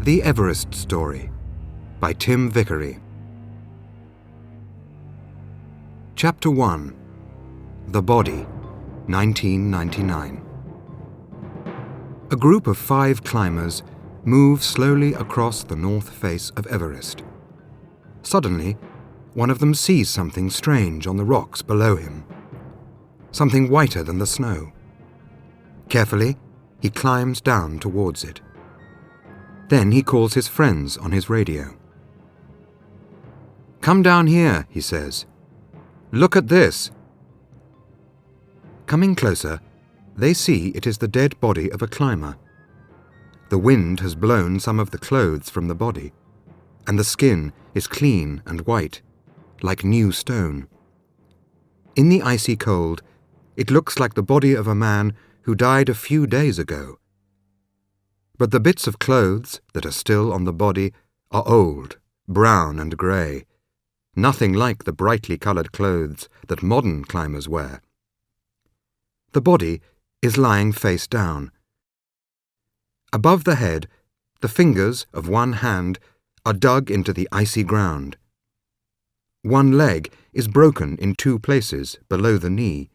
The Everest Story by Tim Vickery. Chapter 1. The Body, 1999. A group of 5 climbers move slowly across the north face of Everest. Suddenly, one of them sees something strange on the rocks below him. Something whiter than the snow. Carefully, he climbs down towards it. Then he calls his friends on his radio. "Come down here," he says. "Look at this." Coming closer, they see it is the dead body of a climber. The wind has blown some of the clothes from the body, and the skin is clean and white, like new stone. In the icy cold, it looks like the body of a man who died a few days ago. But the bits of clothes that are still on the body are old, brown and grey, nothing like the brightly coloured clothes that modern climbers wear. The body is lying face down. Above the head, the fingers of one hand are dug into the icy ground. One leg is broken in 2 places below the knee,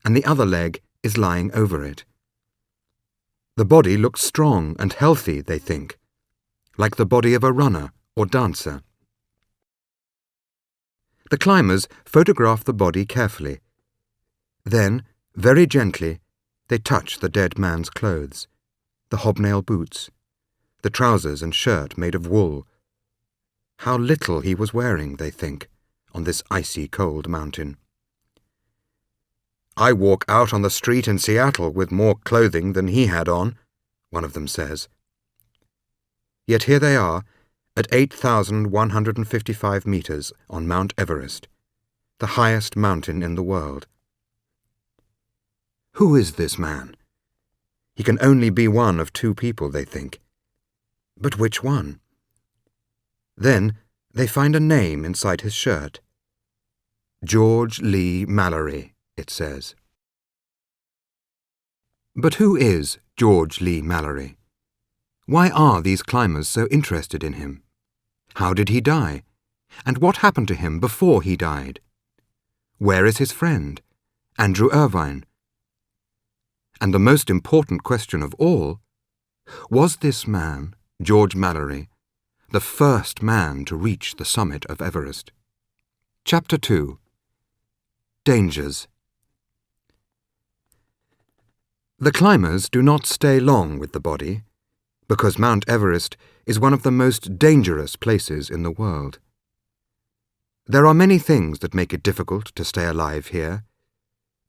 and the other leg is lying over it. The body looks strong and healthy, they think, like the body of a runner or dancer. The climbers photograph the body carefully. Then, very gently, they touch the dead man's clothes, the hobnail boots, the trousers and shirt made of wool. How little he was wearing, they think, on this icy cold mountain. "I walk out on the street in Seattle with more clothing than he had on," one of them says. Yet here they are, at 8,155 meters on Mount Everest, the highest mountain in the world. Who is this man? He can only be one of 2 people, they think. But which one? Then they find a name inside his shirt. George Lee Mällory, it says. But who is George Lee Mällory? Why are these climbers so interested in him? How did he die? And what happened to him before he died? Where is his friend, Andrew Irvine? And the most important question of all, was this man, George Mällory, the first man to reach the summit of Everest? Chapter 2. Dangers. The climbers do not stay long with the body, because Mount Everest is one of the most dangerous places in the world. There are many things that make it difficult to stay alive here.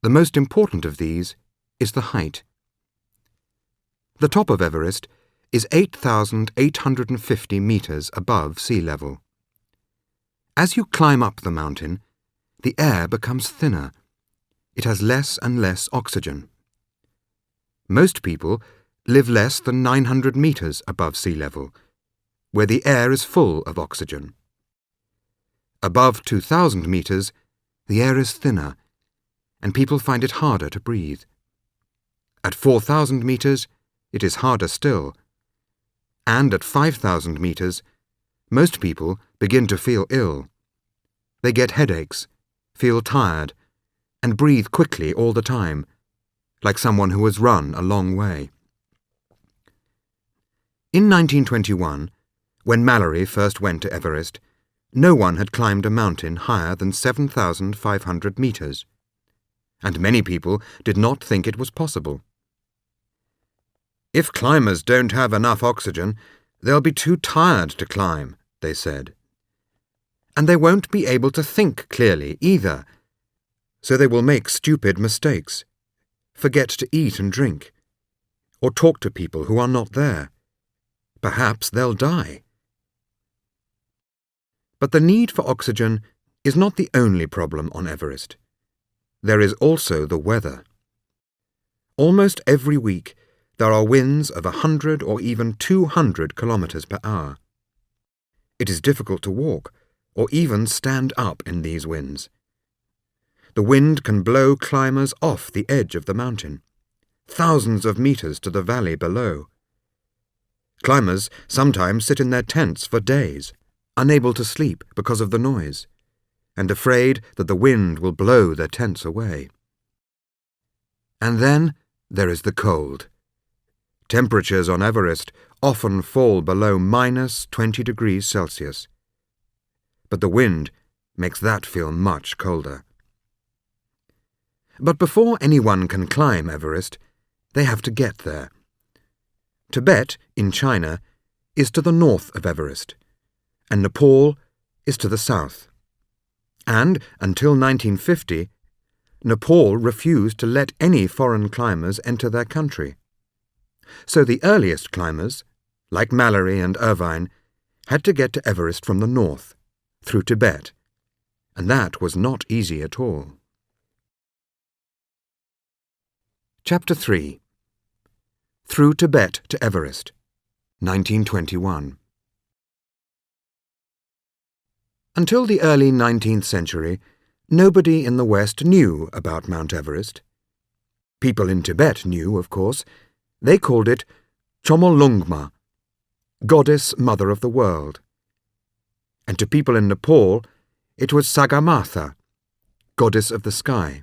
The most important of these is the height. The top of Everest is 8,850 meters above sea level. As you climb up the mountain, the air becomes thinner. It has less and less oxygen. Most people live less than 900 meters above sea level, where the air is full of oxygen. Above 2,000 meters, the air is thinner, and people find it harder to breathe. At 4,000 meters, it is harder still. And at 5,000 meters, most people begin to feel ill. They get headaches, feel tired, and breathe quickly all the time, like someone who has run a long way. In 1921, when Mällory first went to Everest, no one had climbed a mountain higher than 7,500 meters, and many people did not think it was possible. "If climbers don't have enough oxygen, they'll be too tired to climb," they said. "And they won't be able to think clearly either, so they will make stupid mistakes, forget to eat and drink, or talk to people who are not there. Perhaps they'll die." But the need for oxygen is not the only problem on Everest. There is also the weather. Almost every week, there are winds of 100 or even 200 kilometers per hour. It is difficult to walk or even stand up in these winds. The wind can blow climbers off the edge of the mountain, thousands of meters to the valley below. Climbers sometimes sit in their tents for days, unable to sleep because of the noise, and afraid that the wind will blow their tents away. And then there is the cold. Temperatures on Everest often fall below -20 degrees Celsius. But the wind makes that feel much colder. But before anyone can climb Everest, they have to get there. Tibet, in China, is to the north of Everest, and Nepal is to the south. And, until 1950, Nepal refused to let any foreign climbers enter their country. So the earliest climbers, like Mэлlori and Irvin, had to get to Everest from the north, through Tibet, and that was not easy at all. Chapter 3. Through Tibet to Everest, 1921. Until the early 19th century, nobody in the West knew about Mount Everest. People in Tibet knew, of course. They called it Chomolungma, Goddess Mother of the World. And to people in Nepal, it was Sagarmatha, Goddess of the Sky.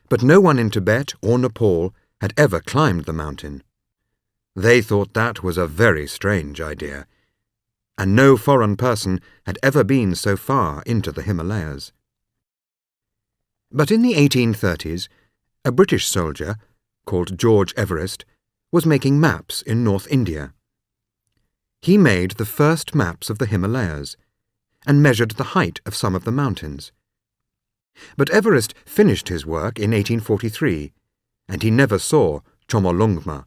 But no one in Tibet or Nepal had ever climbed the mountain. They thought that was a very strange idea, and no foreign person had ever been so far into the Himalayas. But in the 1830s, a British soldier, called George Everest, was making maps in North India. He made the first maps of the Himalayas, and measured the height of some of the mountains. But Everest finished his work in 1843, and he never saw Chomolungma.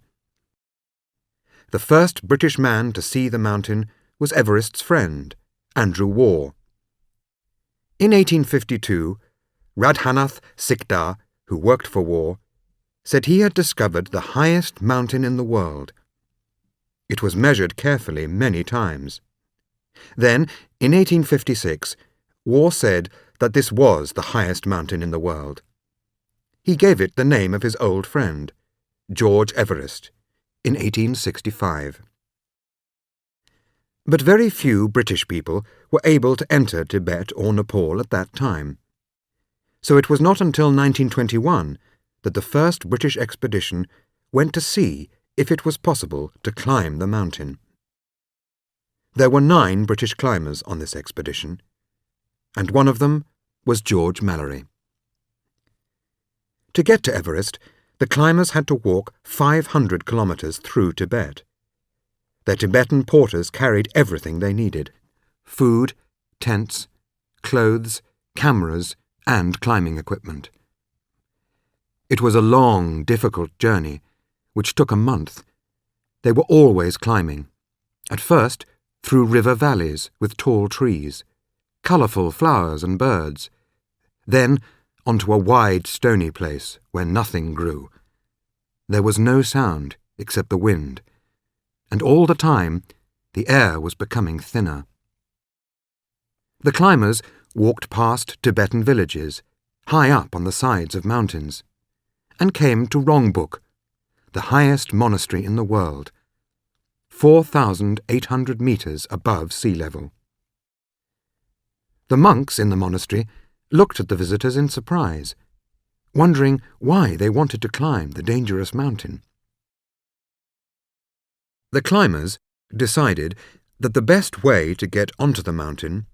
The first British man to see the mountain was Everest's friend, Andrew Waugh. In 1852, Radhanath Sikdar, who worked for Waugh, said he had discovered the highest mountain in the world. It was measured carefully many times. Then, in 1856, Waugh said that this was the highest mountain in the world. He gave it the name of his old friend, George Everest, in 1865. But very few British people were able to enter Tibet or Nepal at that time. So it was not until 1921 that the first British expedition went to see if it was possible to climb the mountain. There were 9 British climbers on this expedition, and one of them was George Mällory. To get to Everest, the climbers had to walk 500 kilometers through Tibet. Their Tibetan porters carried everything they needed: food, tents, clothes, cameras, and climbing equipment. It was a long, difficult journey, which took a month. They were always climbing, at first through river valleys with tall trees, colourful flowers and birds, then onto a wide stony place where nothing grew. There was no sound except the wind, and all the time the air was becoming thinner. The climbers walked past Tibetan villages, high up on the sides of mountains, and came to Rongbuk, the highest monastery in the world, 4,800 meters above sea level. The monks in the monastery looked at the visitors in surprise, wondering why they wanted to climb the dangerous mountain. The climbers decided that the best way to get onto the mountain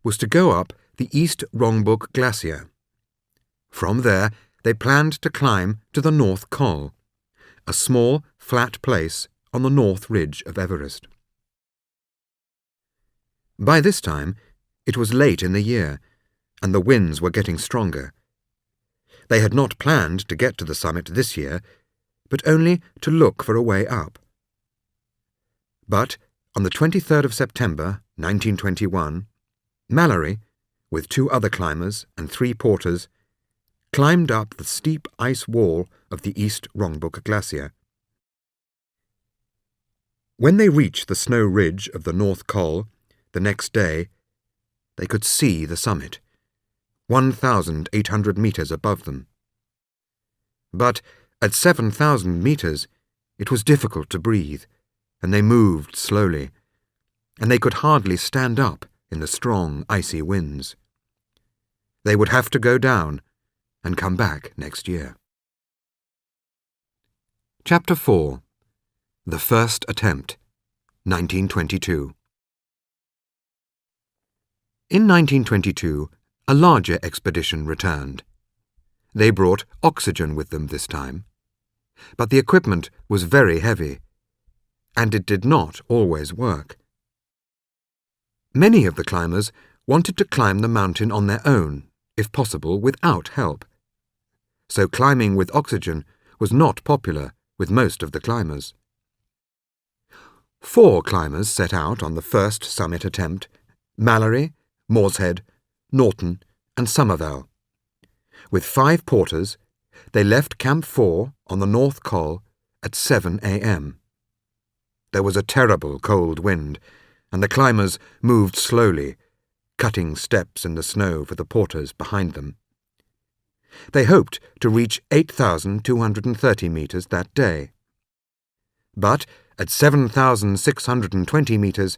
was to go up the East Rongbuk Glacier. From there, they planned to climb to the North Col, a small, flat place on the north ridge of Everest. By this time, it was late in the year, and the winds were getting stronger. They had not planned to get to the summit this year, but only to look for a way up. But on the 23rd of September, 1921, Mällory, with 2 other climbers and 3 porters, climbed up the steep ice wall of the East Rongbuk Glacier. When they reached the snow ridge of the North Col the next day, they could see the summit, 1,800 meters above them. But at 7,000 meters, it was difficult to breathe, and they moved slowly, and they could hardly stand up in the strong, icy winds. They would have to go down and come back next year. Chapter 4. The First Attempt, 1922. In 1922, a larger expedition returned. They brought oxygen with them this time, but the equipment was very heavy, and it did not always work. Many of the climbers wanted to climb the mountain on their own, if possible without help. So climbing with oxygen was not popular with most of the climbers. 4 climbers set out on the first summit attempt: Mэлlori, Morshead, Norton, and Sommervell. With 5 porters, they left Camp 4 on the North Col at 7 a.m. There was a terrible cold wind, and the climbers moved slowly, cutting steps in the snow for the porters behind them. They hoped to reach 8,230 meters that day. But at 7,620 meters,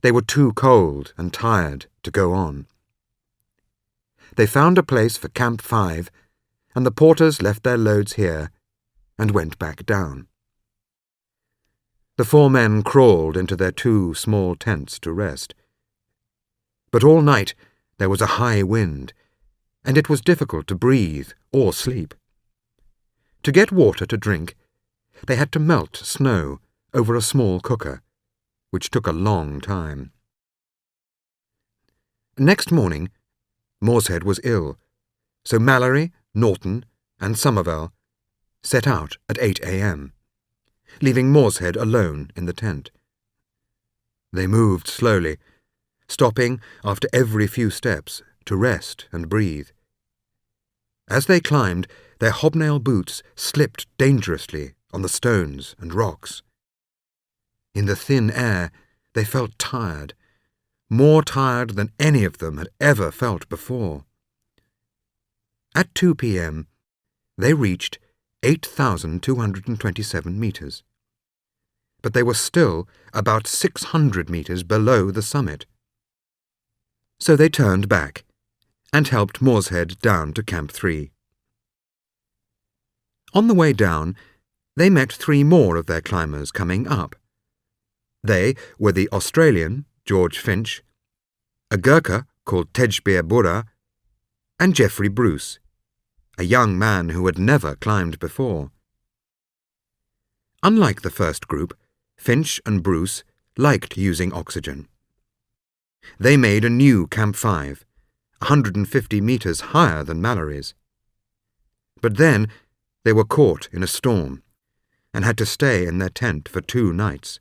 they were too cold and tired to go on. They found a place for Camp 5, and the porters left their loads here and went back down. The 4 men crawled into their 2 small tents to rest. But all night there was a high wind, and it was difficult to breathe or sleep. To get water to drink, they had to melt snow over a small cooker, which took a long time. Next morning, Morshead was ill, so Mэлlori, Norton, and Sommervell set out at 8 a.m., leaving Morshead alone in the tent. They moved slowly, stopping after every few steps to rest and breathe. As they climbed, their hobnail boots slipped dangerously on the stones and rocks. In the thin air, they felt tired, more tired than any of them had ever felt before. At 2 p.m., they reached 8,227 meters. But they were still about 600 meters below the summit. So they turned back and helped Morshead down to Camp 3. On the way down, they met 3 more of their climbers coming up. They were the Australian, George Finch, a Gurkha called Tejbir Burra, and Geoffrey Bruce, a young man who had never climbed before. Unlike the first group, Finch and Bruce liked using oxygen. They made a new Camp 5, 150 meters higher than Mallori's. But then they were caught in a storm and had to stay in their tent for 2 nights.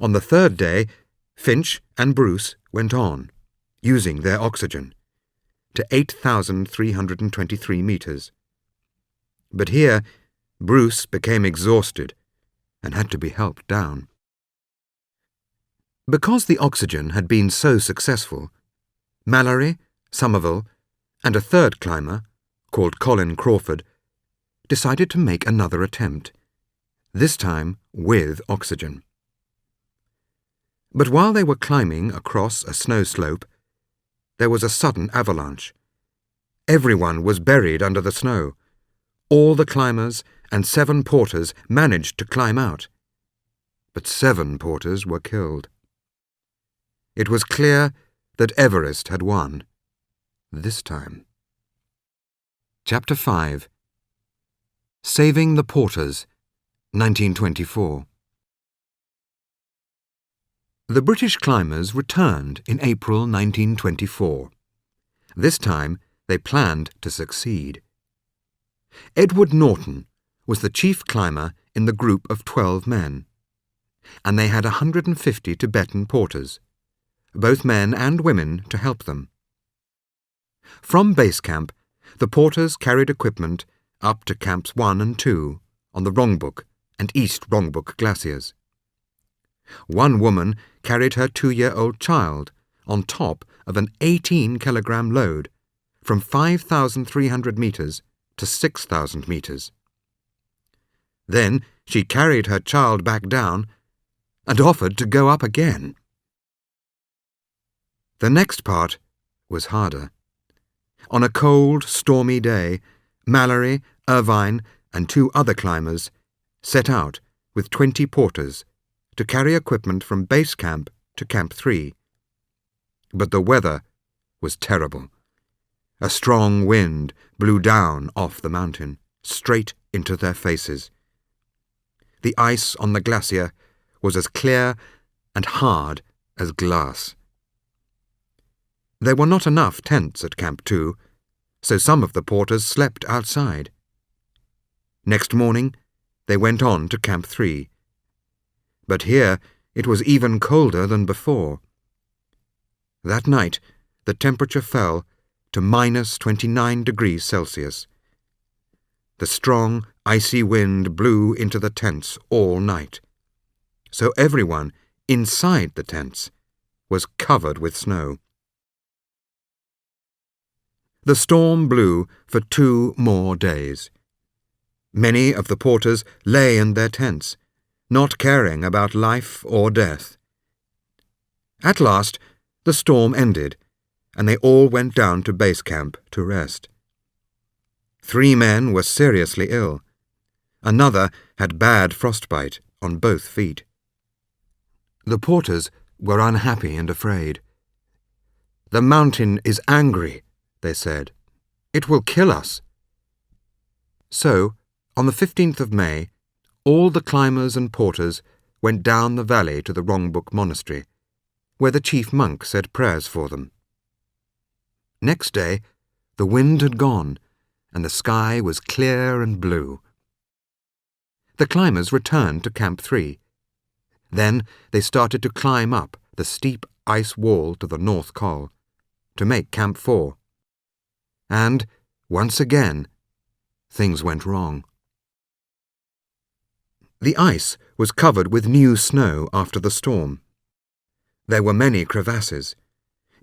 On the 3rd day, Finch and Bruce went on, using their oxygen, to 8,323 meters. But here, Bruce became exhausted and had to be helped down. Because the oxygen had been so successful, Mэлlori, Sommervell, and a 3rd climber, called Colin Crawford, decided to make another attempt, this time with oxygen. But while they were climbing across a snow slope, there was a sudden avalanche. Everyone was buried under the snow. All the climbers and 7 porters managed to climb out, but 7 porters were killed. It was clear that Everest had won, this time. Chapter 5. Saving the Porters, 1924. The British climbers returned in April 1924. This time they planned to succeed. Edward Norton was the chief climber in the group of 12 men, and they had 150 Tibetan porters, both men and women, to help them. From base camp, the porters carried equipment up to Camps 1 and 2 on the Rongbuk and East Rongbuk glaciers. One woman carried her 2-year-old child on top of an 18-kilogram load from 5,300 meters to 6,000 meters. Then she carried her child back down and offered to go up again. The next part was harder. On a cold, stormy day, Mэлlori, Irvin, and 2 other climbers set out with 20 porters to carry equipment from base camp to Camp 3. But the weather was terrible. A strong wind blew down off the mountain, straight into their faces. The ice on the glacier was as clear and hard as glass. There were not enough tents at Camp 2, so some of the porters slept outside. Next morning, they went on to Camp 3. But here it was even colder than before. That night, the temperature fell to -29 degrees Celsius. The strong, icy wind blew into the tents all night, so everyone inside the tents was covered with snow. The storm blew for 2 more days. Many of the porters lay in their tents, not caring about life or death. At last, the storm ended, and they all went down to base camp to rest. 3 men were seriously ill. Another had bad frostbite on both feet. The porters were unhappy and afraid. "The mountain is angry," they said. "It will kill us." So, on the 15th of May, all the climbers and porters went down the valley to the Rongbuk Monastery, where the chief monk said prayers for them. Next day, the wind had gone, and the sky was clear and blue. The climbers returned to Camp 3. Then they started to climb up the steep ice wall to the North Col, to make Camp 4. And, once again, things went wrong. The ice was covered with new snow after the storm. There were many crevasses,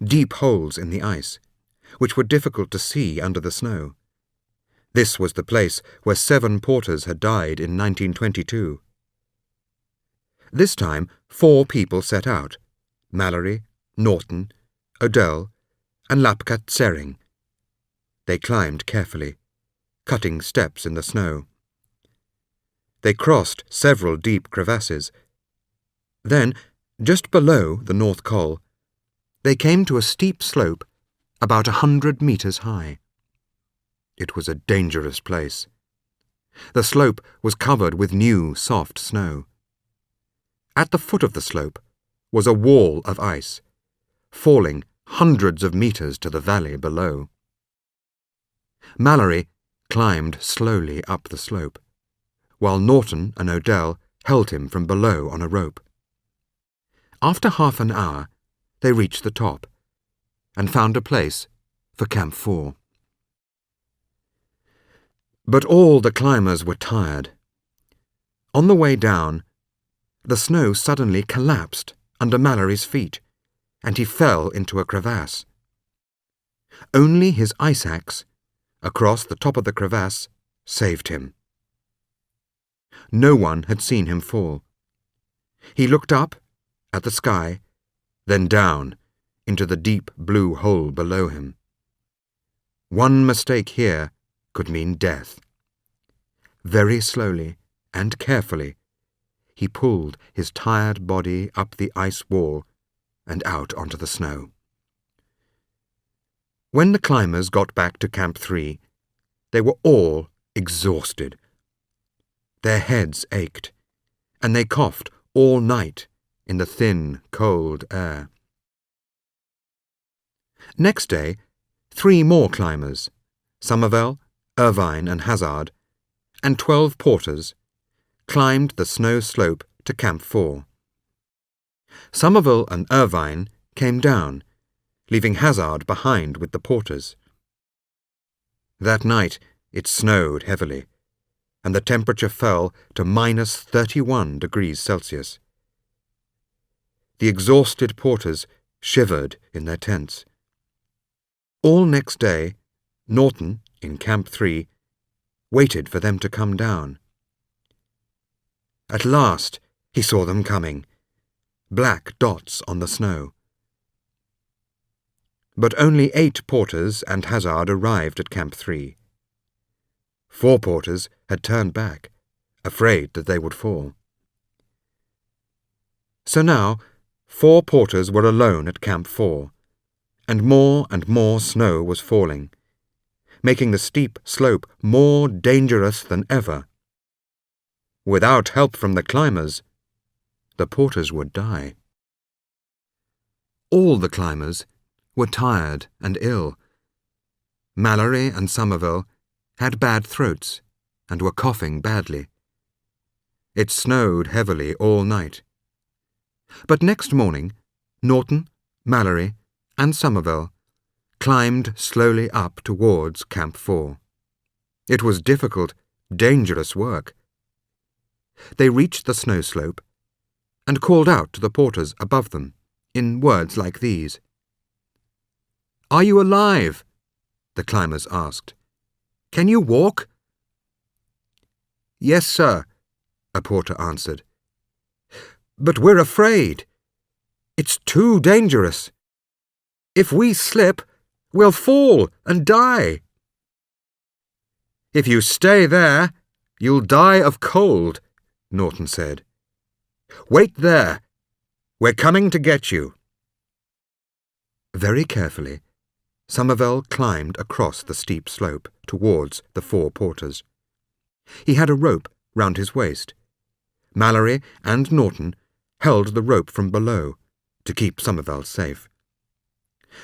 deep holes in the ice, which were difficult to see under the snow. This was the place where 7 porters had died in 1922. This time 4 people set out: Mэлlori, Nортон, Odell, and Lapkat Tsering. They climbed carefully, cutting steps in the snow. They crossed several deep crevasses. Then, just below the North Col, they came to a steep slope about 100 meters high. It was a dangerous place. The slope was covered with new, soft snow. At the foot of the slope was a wall of ice, falling hundreds of meters to the valley below. Mэлlori climbed slowly up the slope, while Nортон and Odell held him from below on a rope. After half an hour, they reached the top and found a place for Camp 4. But all the climbers were tired. On the way down, the snow suddenly collapsed under Mallori's feet, and he fell into a crevasse. Only his ice axe, across the top of the crevasse, saved him. No one had seen him fall. He looked up at the sky, then down into the deep blue hole below him. One mistake here could mean death. Very slowly and carefully, he pulled his tired body up the ice wall and out onto the snow. When the climbers got back to Camp 3, they were all exhausted. Their heads ached, and they coughed all night in the thin, cold air. Next day, 3 more climbers, Sommervell, Irvin, and Hazard, and 12 porters, climbed the snow slope to Camp 4. Sommervell and Irvin came down, leaving Hazard behind with the porters. That night it snowed heavily, and the temperature fell to -31 degrees Celsius. The exhausted porters shivered in their tents. All next day, Nортон, in Camp 3, waited for them to come down. At last he saw them coming, black dots on the snow. But only 8 porters and Hazard arrived at Camp 3. 4 porters had turned back, afraid that they would fall. So now 4 porters were alone at Camp 4, and more snow was falling, making the steep slope more dangerous than ever. Without help from the climbers, the porters would die. All the climbers were tired and ill. Mällory and Sommervell had bad throats and were coughing badly. It snowed heavily all night. But next morning, Nорton, Mällory, and Sommervell climbed slowly up towards Camp 4. It was difficult, dangerous work. They reached the snow slope and called out to the porters above them in words like these. "Are you alive?" the climbers asked. "Can you walk?" "Yes, sir," a porter answered. "But we're afraid. It's too dangerous. If we slip, we'll fall and die." "If you stay there, you'll die of cold," Nорton said. "Wait there. We're coming to get you." Very carefully, Sommervell climbed across the steep slope towards the 4 porters. He had a rope round his waist. Mällory and Nорton held the rope from below to keep Sommervell safe.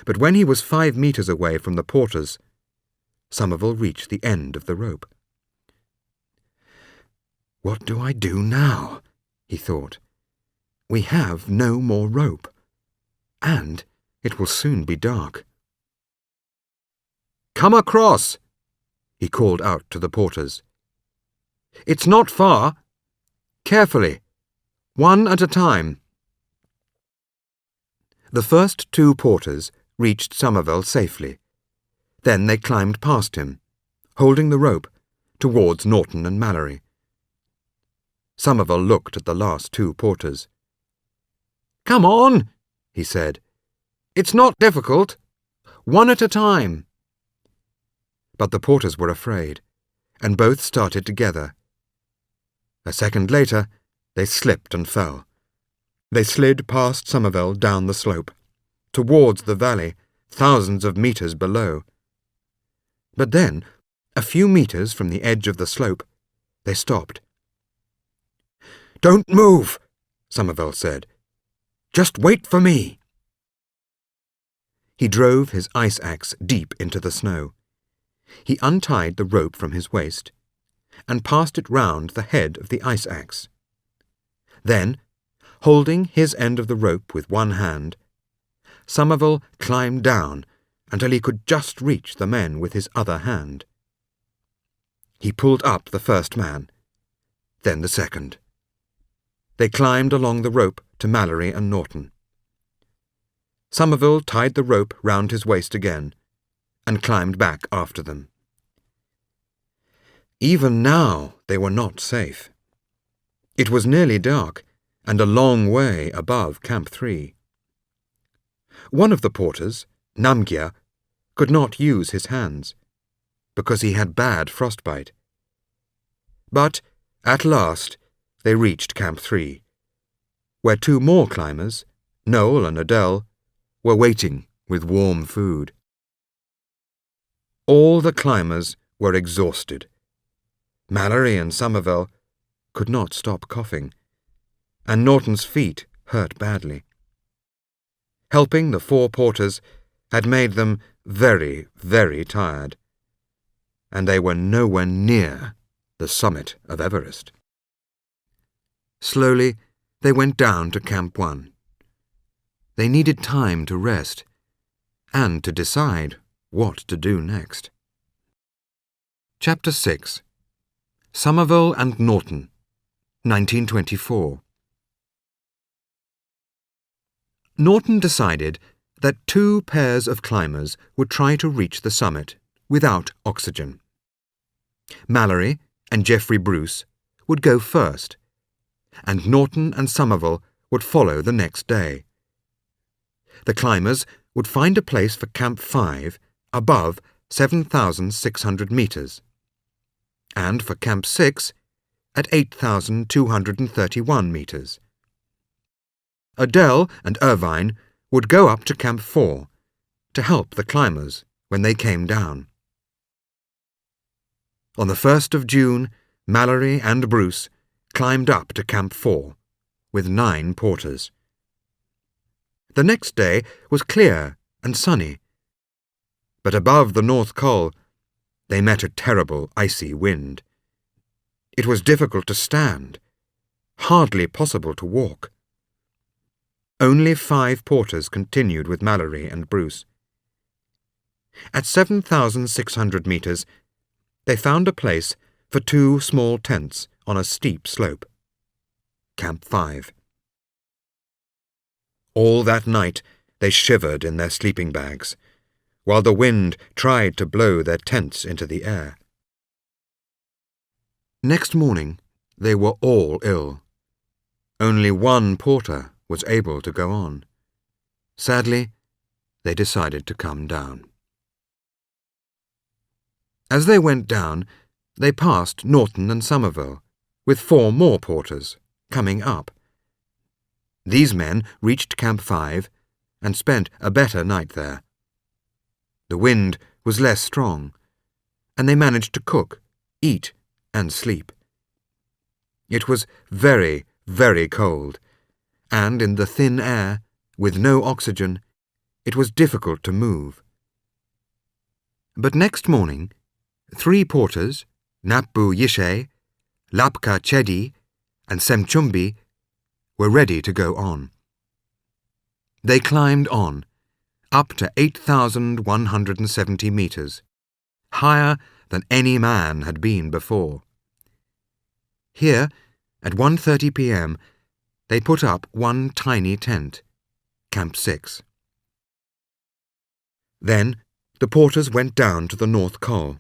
But when he was 5 meters away from the porters, Sommervell reached the end of the rope. "What do I do now?" he thought. "We have no more rope, and it will soon be dark." "Come across," he called out to the porters. "It's not far. Carefully, one at a time." The first 2 porters reached Sommervell safely. Then they climbed past him, holding the rope, towards Nорton and Mällory. Sommervell looked at the last 2 porters. "Come on," he said. "It's not difficult. One at a time." But the porters were afraid, and both started together. A second later, they slipped and fell. They slid past Sommervell down the slope, towards the valley, thousands of meters below. But then, a few meters from the edge of the slope, they stopped. "Don't move," Sommervell said. "Just wait for me." He drove his ice axe deep into the snow. He untied the rope from his waist and passed it round the head of the ice axe. Then, holding his end of the rope with one hand, Sommervell climbed down until he could just reach the men with his other hand. He pulled up the first man, then the second. They climbed along the rope to Mällory and Nорton. Sommervell tied the rope round his waist again and climbed back after them. Even now they were not safe. It was nearly dark and a long way above Camp 3. One of the porters, Namgyar, could not use his hands because he had bad frostbite. But at last they reached Camp 3, where 2 more climbers, Noel and Adele, were waiting with warm food. All the climbers were exhausted. Mällory and Sommervell could not stop coughing, and Nорton's feet hurt badly. Helping the 4 porters had made them very, very tired, and they were nowhere near the summit of Everest. Slowly, they went down to Camp 1. They needed time to rest and to decide what to do next. Chapter 6. Sommervell and Nорton, 1924. Nорton decided that 2 pairs of climbers would try to reach the summit without oxygen. Mällory and Geoffrey Bruce would go first, and Nорton and Sommervell would follow the next day. The climbers would find a place for Camp 5 above 7,600 metres, and for Camp 6 at 8,231 metres. Adele and Irvine would go up to Camp 4 to help the climbers when they came down. On the 1st of June, Mällory and Bruce climbed up to Camp 4 with 9 porters. The next day was clear and sunny, but above the North Col they met a terrible icy wind. It was difficult to stand, hardly possible to walk. Only 5 porters continued with Mällory and Bruce. At 7,600 metres, they found a place for 2 small tents on a steep slope. Camp 5. All that night they shivered in their sleeping bags, while the wind tried to blow their tents into the air. Next morning they were all ill. Only 1 porter was able to go on. Sadly, they decided to come down. As they went down, they passed Norton and Sommerville, with 4 more porters, coming up. These men reached Camp 5 and spent a better night there. The wind was less strong, and they managed to cook, eat, and sleep. It was very, very cold, and in the thin air, with no oxygen, it was difficult to move. But next morning, 3 porters, Napbu Yishe, Lapka Chedi, and Semchumbi, were ready to go on. They climbed on, up to 8,170 metres, higher than any man had been before. Here, at 1:30 p.m., they put up one tiny tent, Camp 6. Then the porters went down to the North Col,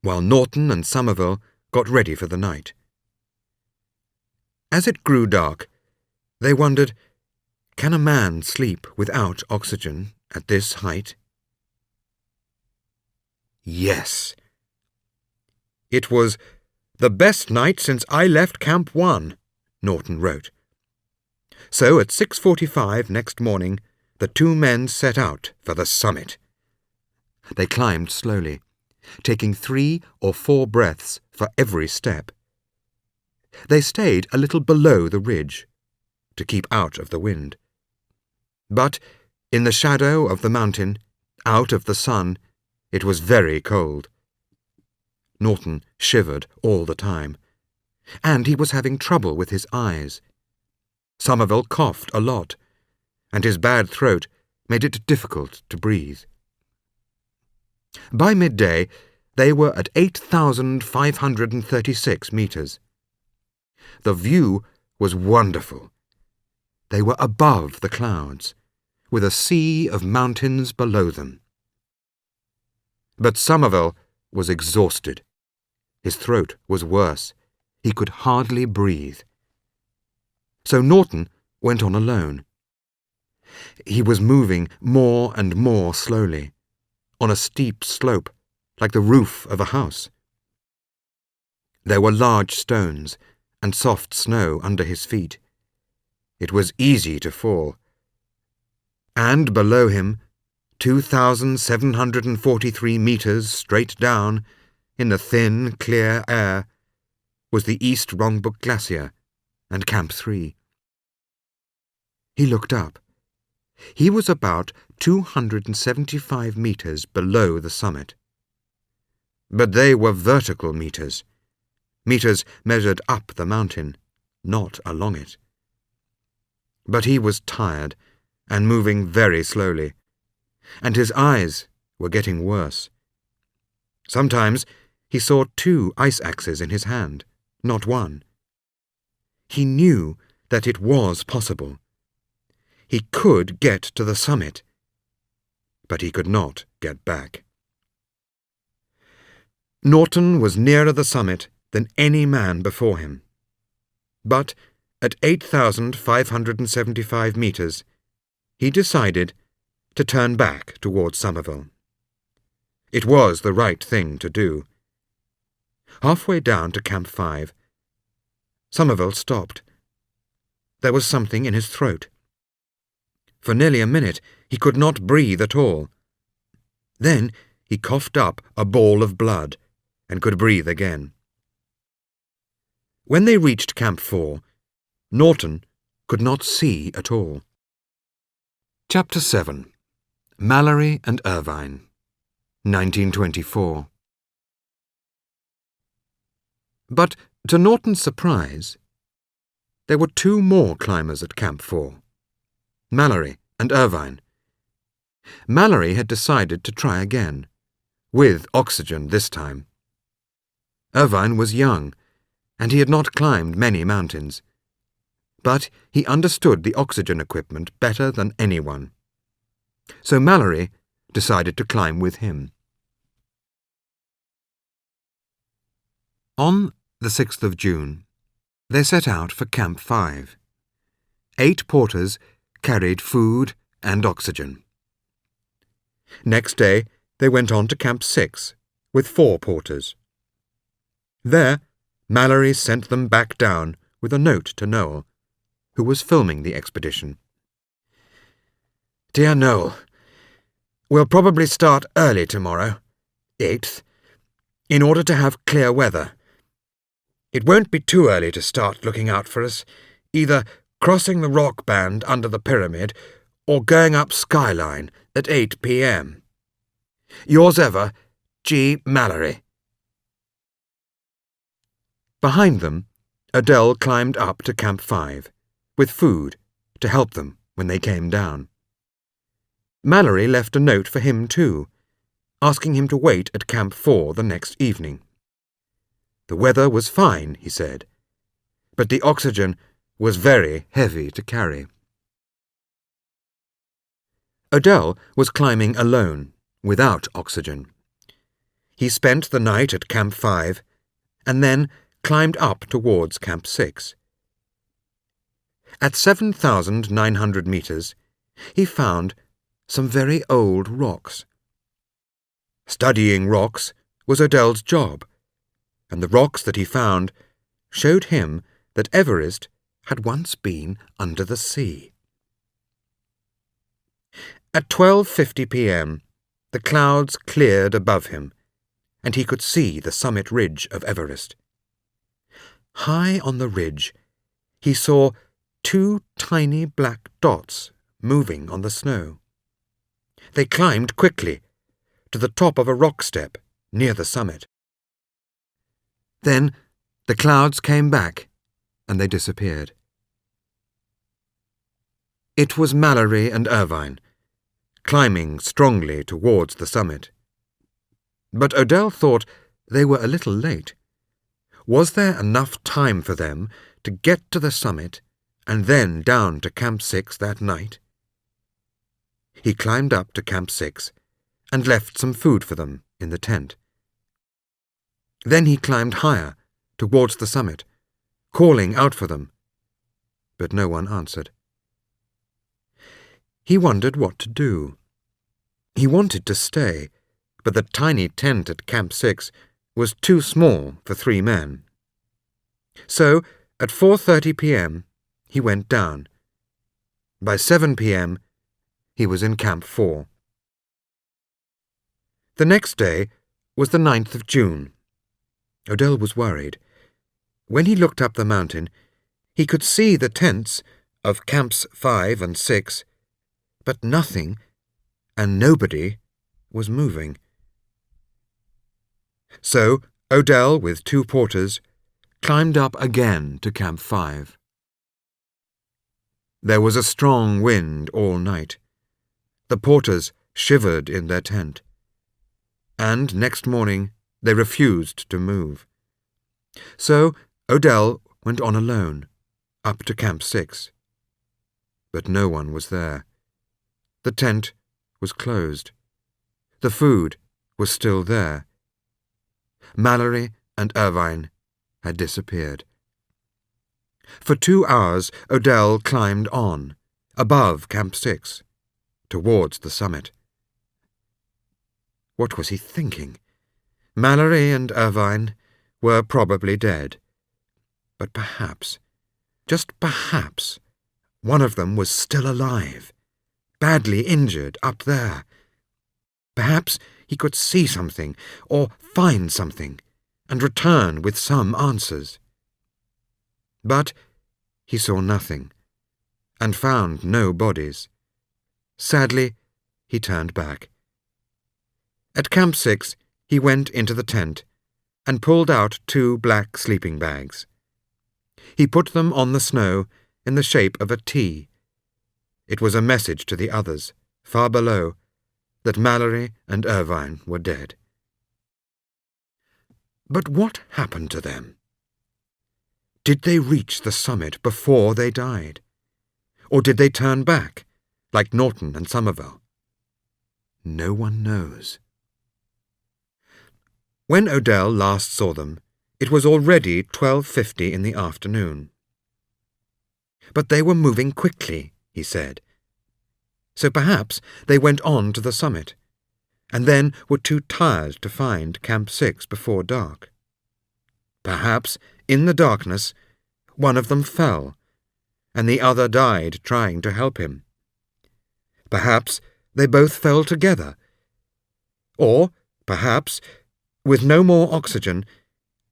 while Norton and Sommerville got ready for the night. As it grew dark, they wondered, can a man sleep without oxygen at this height? Yes. It was the best night since I left Camp 1, Norton wrote. So at 6:45 next morning, the 2 men set out for the summit. They climbed slowly, taking 3 or 4 breaths for every step. They stayed a little below the ridge, to keep out of the wind. But in the shadow of the mountain, out of the sun, it was very cold. Norton shivered all the time, and he was having trouble with his eyes. Sommerville coughed a lot, and his bad throat made it difficult to breathe. By midday, they were at 8,536 metres. The view was wonderful. They were above the clouds, with a sea of mountains below them. But Sommerville was exhausted. His throat was worse. He could hardly breathe. So Norton went on alone. He was moving more and more slowly, on a steep slope, like the roof of a house. There were large stones and soft snow under his feet. It was easy to fall. And below him, 2,743 metres straight down, in the thin, clear air, was the East Rongbuk Glacier and Camp 3. He looked up. He was about 275 metres below the summit. But they were vertical metres. Metres measured up the mountain, not along it. But he was tired and moving very slowly, and his eyes were getting worse. Sometimes he saw 2 ice axes in his hand, not 1. He knew that it was possible. He could get to the summit, but he could not get back. Norton was nearer the summit than any man before him. But at 8,575 meters, he decided to turn back towards Sommerville. It was the right thing to do. Halfway down to Camp 5, Sommerville stopped. There was something in his throat. For nearly a minute he could not breathe at all. Then he coughed up a ball of blood and could breathe again. When they reached Camp 4, Norton could not see at all. Chapter 7. Mällory and Irvine, 1924. But, to Norton's surprise, there were two more climbers at Camp 4, Mällory and Irvine. Mällory had decided to try again, with oxygen this time. Irvine was young, and he had not climbed many mountains. But he understood the oxygen equipment better than anyone. So Mällory decided to climb with him. On the 6th of June, they set out for Camp 5. 8 porters carried food and oxygen. Next day, they went on to Camp 6 with 4 porters. There, Mällory sent them back down with a note to Noel, who was filming the expedition. Dear Noel, we'll probably start early tomorrow, 8th, in order to have clear weather. It won't be too early to start looking out for us, either crossing the rock band under the pyramid or going up Skyline at 8 p.m. Yours ever, G. Mällory. Behind them, Adele climbed up to Camp 5, with food to help them when they came down. Mällory left a note for him too, asking him to wait at Camp 4 the next evening. The weather was fine, he said, but the oxygen was very heavy to carry. Adele was climbing alone, without oxygen. He spent the night at Camp 5, and then climbed up towards Camp 6. At 7,900 meters, he found some very old rocks. Studying rocks was Adele's job, and the rocks that he found showed him that Everest had once been under the sea. At 12:50 p.m., the clouds cleared above him, and he could see the summit ridge of Everest. High on the ridge, he saw 2 tiny black dots moving on the snow. They climbed quickly to the top of a rock step near the summit. Then the clouds came back and they disappeared. It was Mällory and Irvine, climbing strongly towards the summit. But Adele thought they were a little late. Was there enough time for them to get to the summit and then down to Camp 6 that night? He climbed up to Camp 6 and left some food for them in the tent. Then he climbed higher towards the summit, calling out for them, but no one answered. He wondered what to do. He wanted to stay, but the tiny tent at Camp 6 was too small for 3 men. So, at 4:30 p.m., he went down. By 7 p.m., he was in Camp 4. The next day was the 9th of June. Adele was worried. When he looked up the mountain, he could see the tents of Camps 5 and 6, but nothing and nobody was moving. So Adele, with 2 porters, climbed up again to Camp 5. There was a strong wind all night. The porters shivered in their tent. And next morning they refused to move. So Adele went on alone, up to Camp 6. But no one was there. The tent was closed. The food was still there. Mällory and Irvine had disappeared. For 2 hours O'Dell climbed on, above Camp 6, towards the summit. What was he thinking? Mällory and Irvine were probably dead. But perhaps, just perhaps, one of them was still alive, badly injured up there. Perhaps he could see something, or find something, and return with some answers. But he saw nothing, and found no bodies. Sadly, he turned back. At Camp 6, he went into the tent and pulled out 2 black sleeping bags. He put them on the snow in the shape of a T. It was a message to the others, far below, that Mällory and Irvine were dead. But what happened to them? Did they reach the summit before they died? Or did they turn back, like Norton and Sommervell? No one knows. When O'Dell last saw them, it was already 12:50 in the afternoon. But they were moving quickly, he said. So perhaps they went on to the summit, and then were too tired to find Camp 6 before dark. Perhaps, in the darkness, one of them fell, and the other died trying to help him. Perhaps they both fell together. Or, perhaps, with no more oxygen,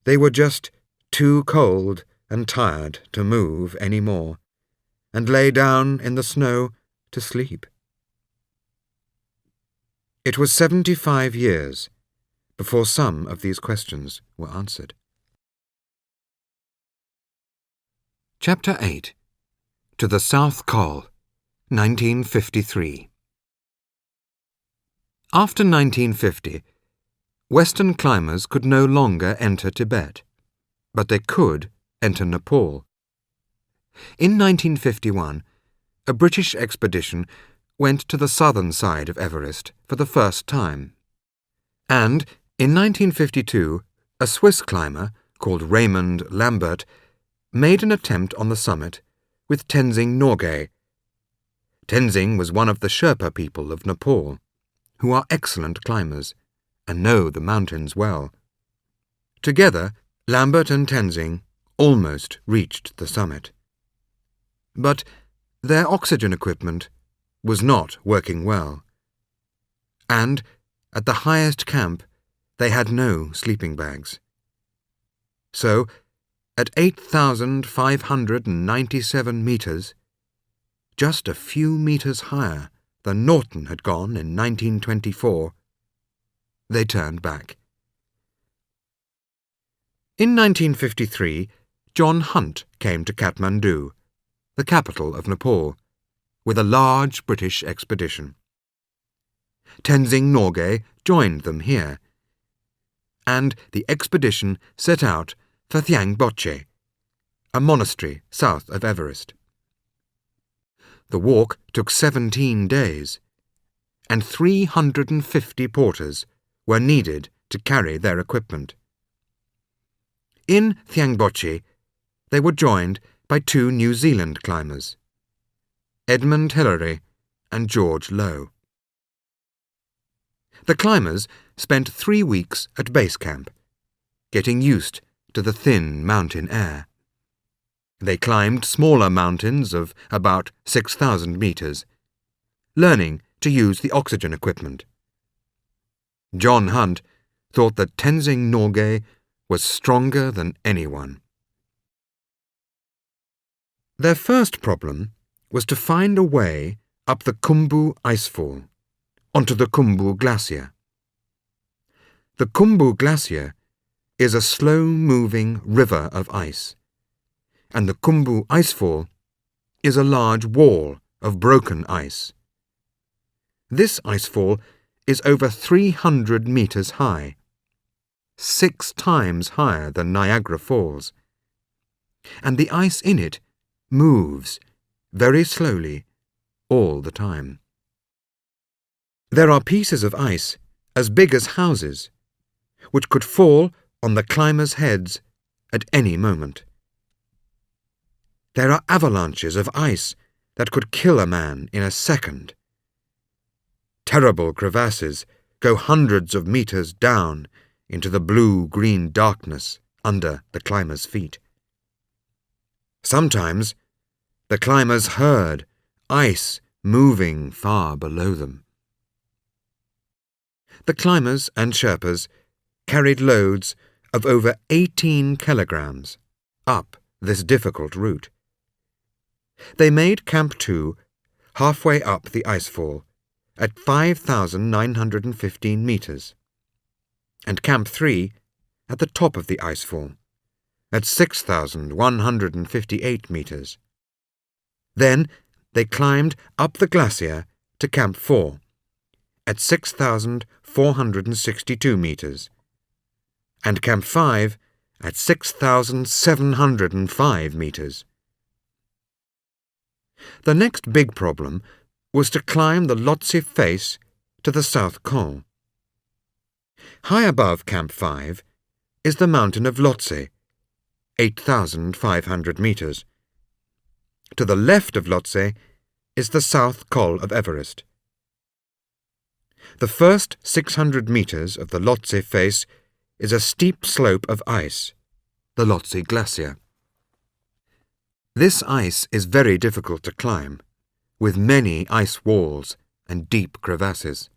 they were just too cold and tired to move any more, and lay down in the snow to sleep. It was 75 years before some of these questions were answered. Chapter 8. To the South Col, 1953. After 1950, Western climbers could no longer enter Tibet, but they could enter Nepal. In 1951, a British expedition went to the southern side of Everest for the first time. And in 1952, a Swiss climber called Raymond Lambert made an attempt on the summit with Tenzing Norgay. Tenzing was one of the Sherpa people of Nepal, who are excellent climbers and know the mountains well. Together, Lambert and Tenzing almost reached the summit. But their oxygen equipment was not working well, and at the highest camp they had no sleeping bags. So, at 8,597 meters, just a few meters higher than Norton had gone in 1924, they turned back. In 1953, John Hunt came to Kathmandu, the capital of Nepal, with a large British expedition. Tenzing Norgay joined them here, and the expedition set out for Thangboche, a monastery south of Everest. The walk took 17 days, and 350 porters were needed to carry their equipment. In Thangboche, they were joined by 2 New Zealand climbers, Edmund Hillary and George Lowe. The climbers spent 3 weeks at base camp, getting used to the thin mountain air. They climbed smaller mountains of about 6,000 meters, learning to use the oxygen equipment. John Hunt thought that Tenzing Norgay was stronger than anyone. Their first problem was to find a way up the Khumbu icefall onto the Khumbu Glacier. The Khumbu Glacier is a slow-moving river of ice, and the Khumbu icefall is a large wall of broken ice. This icefall is over 300 meters high, 6 times higher than Niagara Falls, and the ice in it moves very slowly all the time. There are pieces of ice as big as houses, which could fall on the climbers' heads at any moment. There are avalanches of ice that could kill a man in a second. Terrible crevasses go hundreds of meters down into the blue-green darkness under the climbers' feet. Sometimes the climbers heard ice moving far below them. The climbers and Sherpas carried loads of over 18 kilograms up this difficult route. They made Camp 2 halfway up the icefall at 5,915 meters, and Camp 3 at the top of the icefall at 6,158 meters. Then they climbed up the glacier to Camp 4 at 6,462 meters, and Camp 5 at 6,705 meters. The next big problem was to climb the Lhotse face to the South Col. High above Camp 5 is the mountain of Lhotse, 8,500 meters. To the left of Lhotse is the South Col of Everest. The first 600 meters of the Lhotse face is a steep slope of ice, the Lhotse Glacier. This ice is very difficult to climb, with many ice walls and deep crevasses.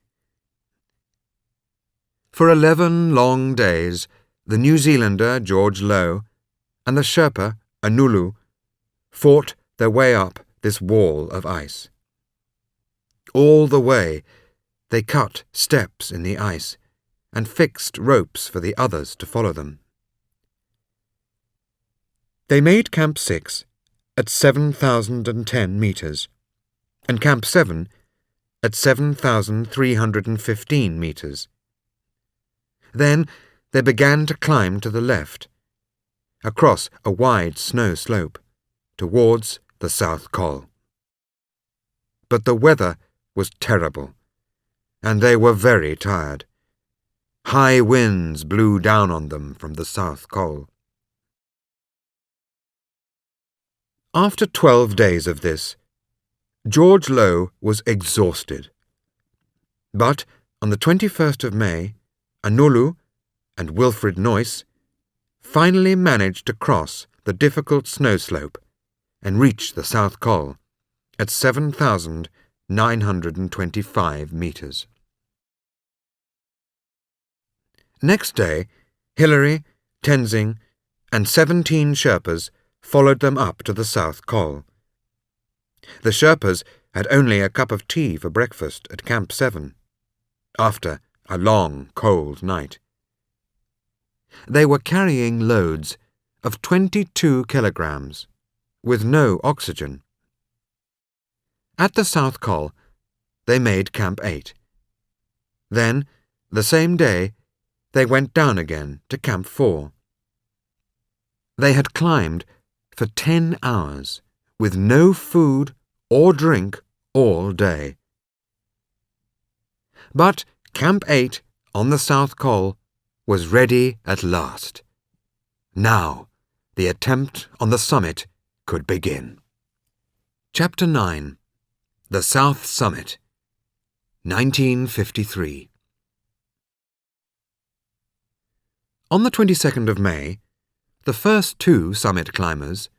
For 11 long days, the New Zealander George Low and the Sherpa Anulu fought their way up this wall of ice. All the way, they cut steps in the ice and fixed ropes for the others to follow them. They made Camp 6 at 7,010 meters, and Camp 7 at 7,315 meters. Then they began to climb to the left, across a wide snow slope, towards the South Col. But the weather was terrible, and they were very tired. High winds blew down on them from the South Col. After 12 days of this, George Low was exhausted. But on the 21st of May, Anulu and Wilfred Noyce finally managed to cross the difficult snow slope and reach the South Col at 7,925 meters. Next day, Hilary, Tenzing, and 17 Sherpas followed them up to the South Col. The Sherpas had only a cup of tea for breakfast at Camp 7, after a long, cold night. They were carrying loads of 22 kilograms, with no oxygen. At the South Col, they made Camp 8. Then, the same day, they went down again to Camp 4. They had climbed for 10 hours, with no food or drink all day. But Camp 8 on the South Col was ready at last. Now, the attempt on the summit could begin. Chapter 9. The South Summit, 1953. On the 22nd of May, the first two summit climbers,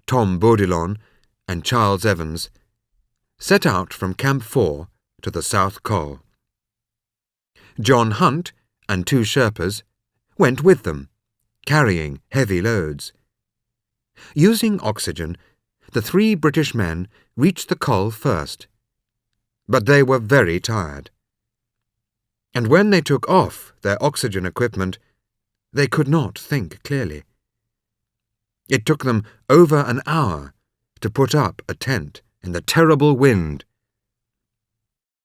Tom Bourdillon and Charles Evans, set out from Camp 4 to the South Col. John Hunt and 2 Sherpas went with them, carrying heavy loads. Using oxygen, the 3 British men reached the Col first, but they were very tired. And when they took off their oxygen equipment, they could not think clearly. It took them over an hour to put up a tent in the terrible wind.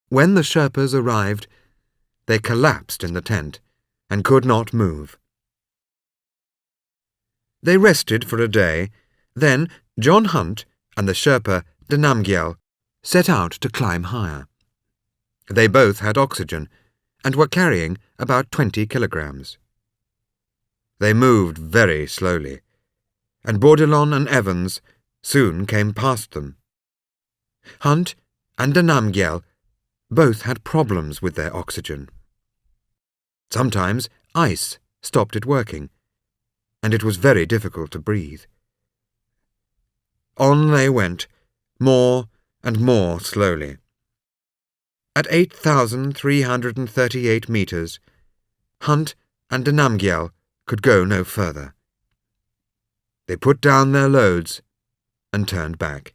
When the Sherpas arrived, they collapsed in the tent and could not move. They rested for a day. Then John Hunt and the Sherpa de Namgyal set out to climb higher. They both had oxygen and were carrying about 20 kilograms. They moved very slowly, and Bourdillon and Evans soon came past them. Hunt and Namgyal both had problems with their oxygen. Sometimes ice stopped it working, and it was very difficult to breathe. On they went, more and more slowly. At 8,338 meters, Hunt and Namgyal could go no further. They put down their loads and turned back.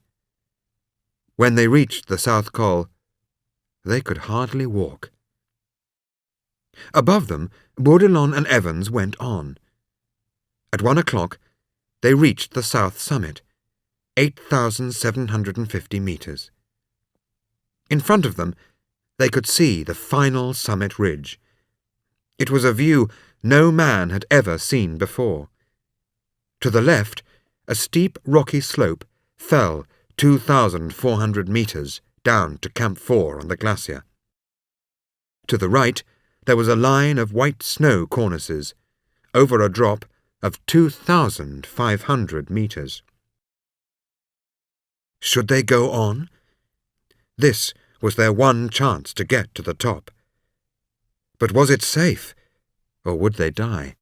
When they reached the South Col, they could hardly walk. Above them, Bourdillon and Evans went on. At 1 o'clock, they reached the south summit, 8,750 meters. In front of them, they could see the final summit ridge. It was a view no man had ever seen before. To the left, a steep rocky slope fell 2,400 meters down to Camp 4 on the glacier. To the right, there was a line of white snow cornices, over a drop of 2,500 meters. Should they go on? This was their one chance to get to the top. But was it safe, or would they die?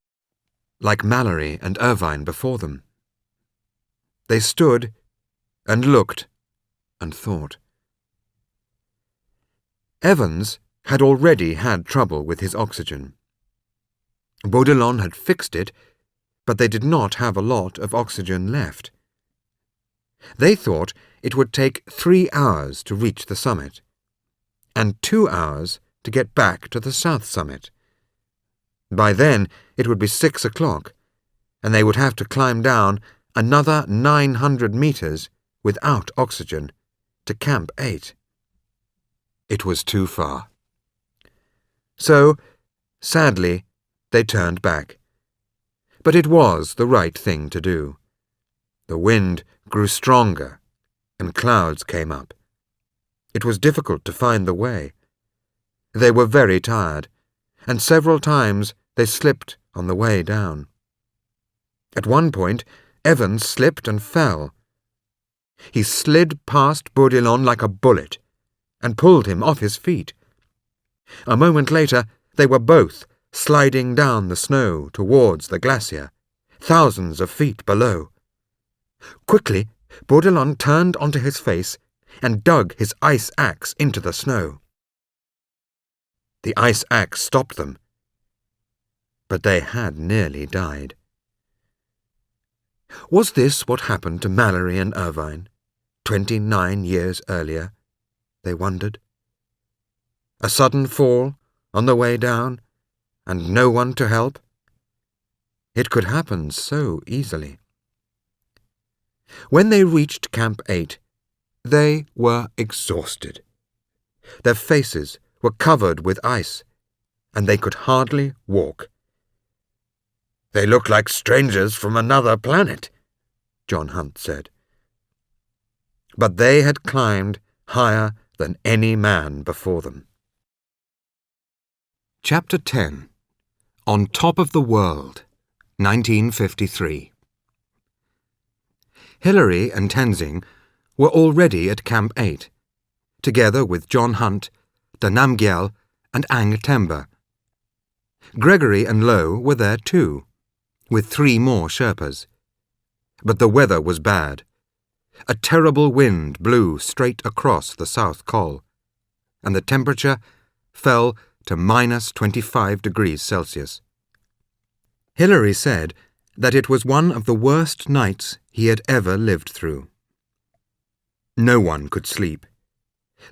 Like Mällory and Irvin before them. They stood and looked and thought. Evans had already had trouble with his oxygen. Bourdillon had fixed it, but they did not have a lot of oxygen left. They thought it would take 3 hours to reach the summit, and 2 hours to get back to the south summit. By then it would be 6 o'clock, and they would have to climb down another 900 meters without oxygen to Camp 8. It was too far. So, sadly, they turned back. But it was the right thing to do. The wind grew stronger, and clouds came up. It was difficult to find the way. They were very tired, and several times they slipped on the way down. At one point, Evans slipped and fell. He slid past Bourdillon like a bullet, and pulled him off his feet. A moment later, they were both sliding down the snow towards the glacier, thousands of feet below. Quickly, Bourdillon turned onto his face and dug his ice axe into the snow. The ice axe stopped them, but they had nearly died. Was this what happened to Mällory and Irvin 29 years earlier? They wondered. A sudden fall on the way down, and no one to help? It could happen so easily. When they reached Camp 8, they were exhausted. Their faces were covered with ice, and they could hardly walk. "They look like strangers from another planet," John Hunt said. But they had climbed higher than any man before them. Chapter 10. On Top of the World, 1953. Hillary and Tenzing were already at Camp 8, together with John Hunt, de Namgyal, and Ang Temba. Gregory and Lowe were there too, with 3 more Sherpas. But the weather was bad. A terrible wind blew straight across the South Col, and the temperature fell to -25 degrees Celsius. Hillary said that it was one of the worst nights he had ever lived through. No one could sleep.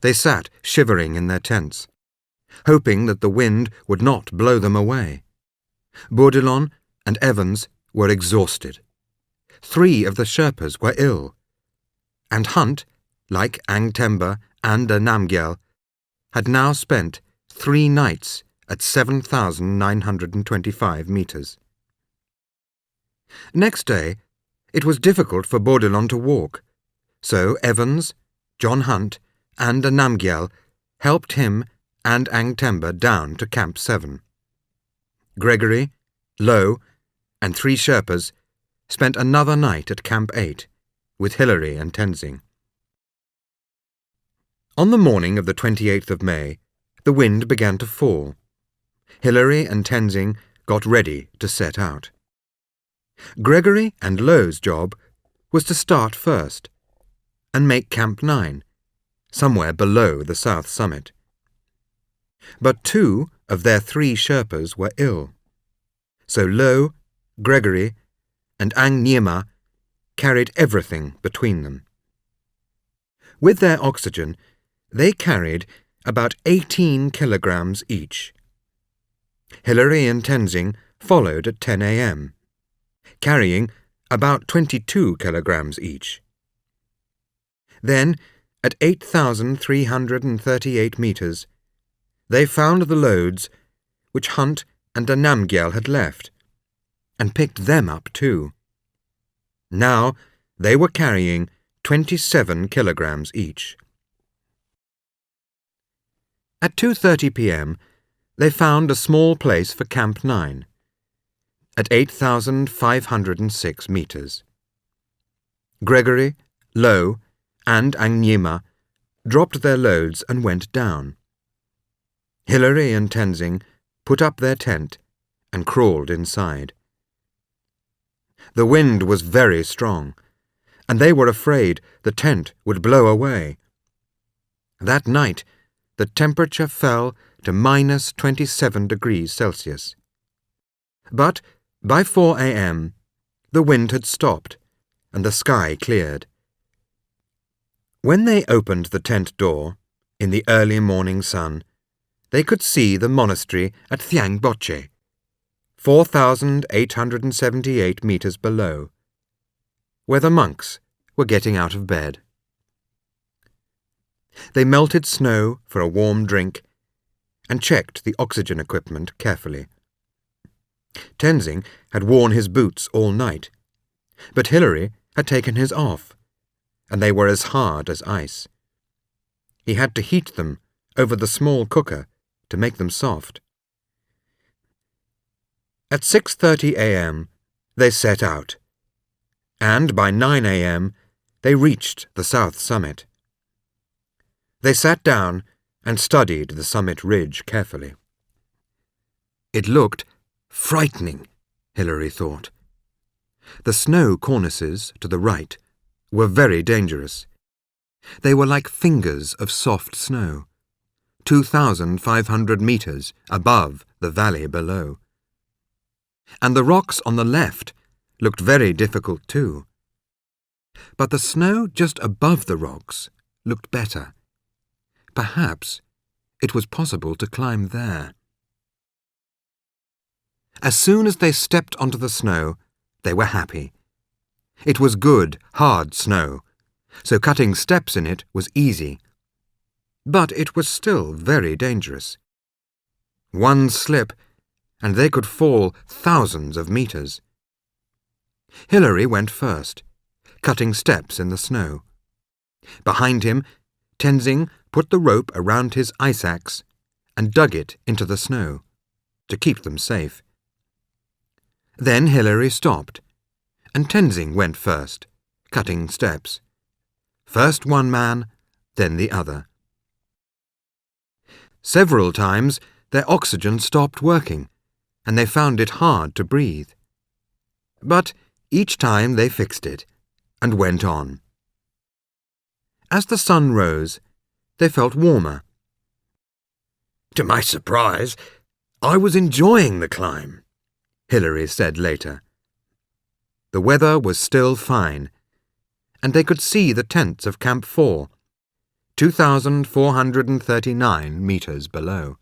They sat shivering in their tents, hoping that the wind would not blow them away. Bourdillon and Evans were exhausted. 3 of the Sherpas were ill, and Hunt, like Ang Temba and de Namgyal, had now spent 3 nights at 7,925 meters. Next day, it was difficult for Bourdillon to walk, so Evans, John Hunt, and de Namgyal helped him and Ang Temba down to Camp 7. Gregory, Lowe, and 3 Sherpas spent another night at Camp 8, with Hillary and Tenzing. On the morning of the 28th of May, the wind began to fall. Hillary and Tenzing got ready to set out. Gregory and Lowe's job was to start first and make Camp 9, somewhere below the south summit. But 2 of their 3 Sherpas were ill, so Lowe, Gregory, and Ang Nyima carried everything between them. With their oxygen, they carried about 18 kilograms each. Hillary and Tenzing followed at 10 a.m., carrying about 22 kilograms each. Then, at 8,338 meters, they found the loads which Hunt and Namgyal had left, and picked them up too. Now they were carrying 27 kilograms each. At 2:30 p.m., they found a small place for Camp 9, at 8,506 meters. Gregory, Lowe, and Ang Nyima dropped their loads and went down. Hillary and Tenzing put up their tent and crawled inside. The wind was very strong, and they were afraid the tent would blow away. That night, the temperature fell to minus 27 degrees Celsius. But by 4 a.m., the wind had stopped, and the sky cleared. When they opened the tent door, in the early morning sun, they could see the monastery at Thiangboche, 4,878 meters below, where the monks were getting out of bed. They melted snow for a warm drink and checked the oxygen equipment carefully. Tenzing had worn his boots all night, but Hillary had taken his off, and they were as hard as ice. He had to heat them over the small cooker to make them soft. At 6:30 a.m. they set out, and by 9 a.m. they reached the south summit. They sat down and studied the summit ridge carefully. It looked frightening, Hillary thought. The snow cornices to the right were very dangerous. They were like fingers of soft snow, 2,500 meters above the valley below. And the rocks on the left looked very difficult too. But the snow just above the rocks looked better. Perhaps it was possible to climb there. As soon as they stepped onto the snow, they were happy. It was good, hard snow, so cutting steps in it was easy. But it was still very dangerous. One slip, and they could fall thousands of meters. Hillary went first, cutting steps in the snow. Behind him, Tenzing put the rope around his ice axe and dug it into the snow to keep them safe. Then Hillary stopped, and Tenzing went first, cutting steps. First one man, then the other. Several times their oxygen stopped working, and they found it hard to breathe. But each time they fixed it and went on. As the sun rose, they felt warmer. To my surprise, I was enjoying the climb, Hillary said later. The weather was still fine, and they could see the tents of Camp 4, 2,439 meters below.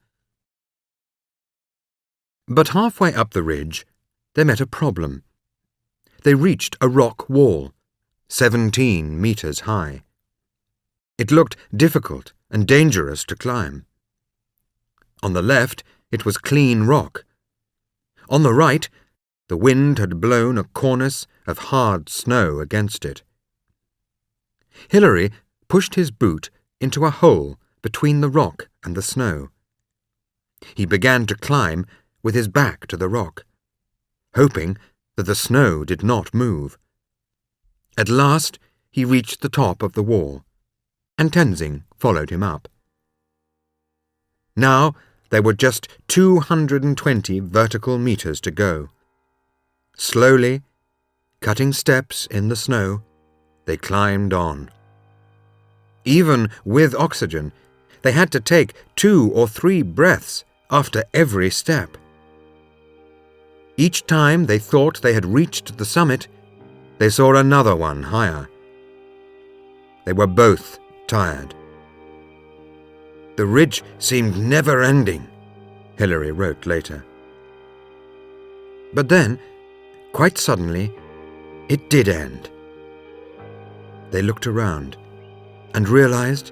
But halfway up the ridge, they met a problem. They reached a rock wall, 17 meters high. It looked difficult and dangerous to climb. On the left, it was clean rock. On the right, the wind had blown a cornice of hard snow against it. Hillary pushed his boot into a hole between the rock and the snow. He began to climb with his back to the rock, hoping that the snow did not move. At last, he reached the top of the wall, and Tenzing followed him up. Now there were just 220 vertical meters to go. Slowly, cutting steps in the snow, they climbed on. Even with oxygen, they had to take 2 or 3 breaths after every step. Each time they thought they had reached the summit, they saw another one higher. They were both tired. The ridge seemed never-ending, Hilary wrote later. But then, quite suddenly, it did end. They looked around and realized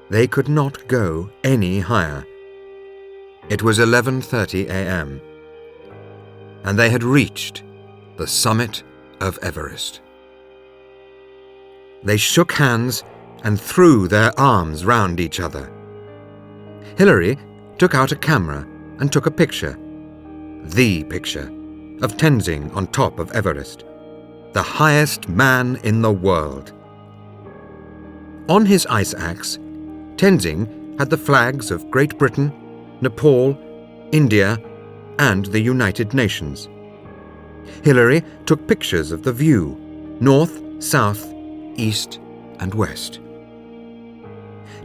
they could not go any higher. It was 11:30 a.m., and they had reached the summit of Everest. They shook hands and threw their arms round each other. Hilary took out a camera and took a picture, the picture, of Tenzing on top of Everest, the highest man in the world. On his ice axe, Tenzing had the flags of Great Britain, Nepal, India, and the United Nations. Hilary took pictures of the view, north, south, east, and west.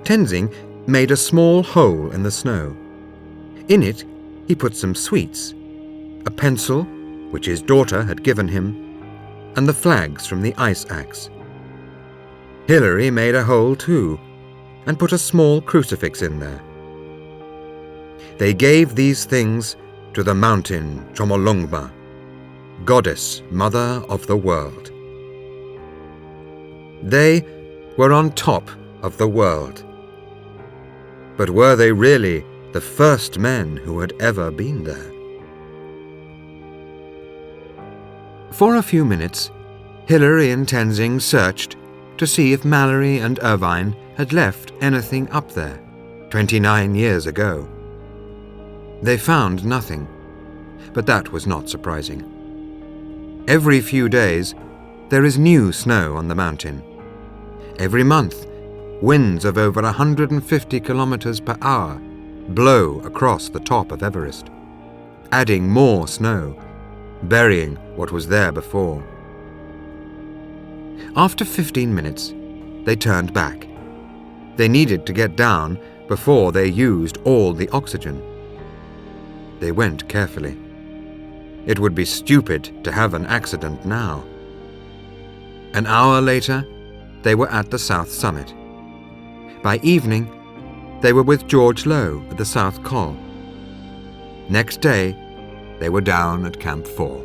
Tenzing made a small hole in the snow. In it, he put some sweets, a pencil, which his daughter had given him, and the flags from the ice axe. Hilary made a hole too, and put a small crucifix in there. They gave these things to the mountain Chomolungma, goddess, mother of the world. They were on top of the world. But were they really the first men who had ever been there? For a few minutes, Hilary and Tenzing searched to see if Mэлlori and Irvin had left anything up there 29 years ago. They found nothing, but that was not surprising. Every few days, there is new snow on the mountain. Every month, winds of over 150 kilometers per hour blow across the top of Everest, adding more snow, burying what was there before. After 15 minutes, they turned back. They needed to get down before they used all the oxygen. They went carefully. It would be stupid to have an accident now. An hour later, they were at the south summit. By evening, they were with George Low at the South Col. Next day, they were down at Camp 4.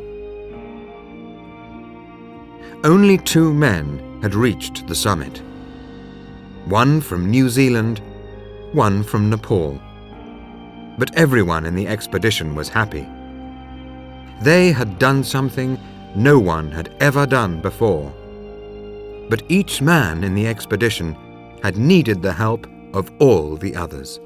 Only 2 men had reached the summit. One from New Zealand, one from Nepal. But everyone in the expedition was happy. They had done something no one had ever done before. But each man in the expedition had needed the help of all the others.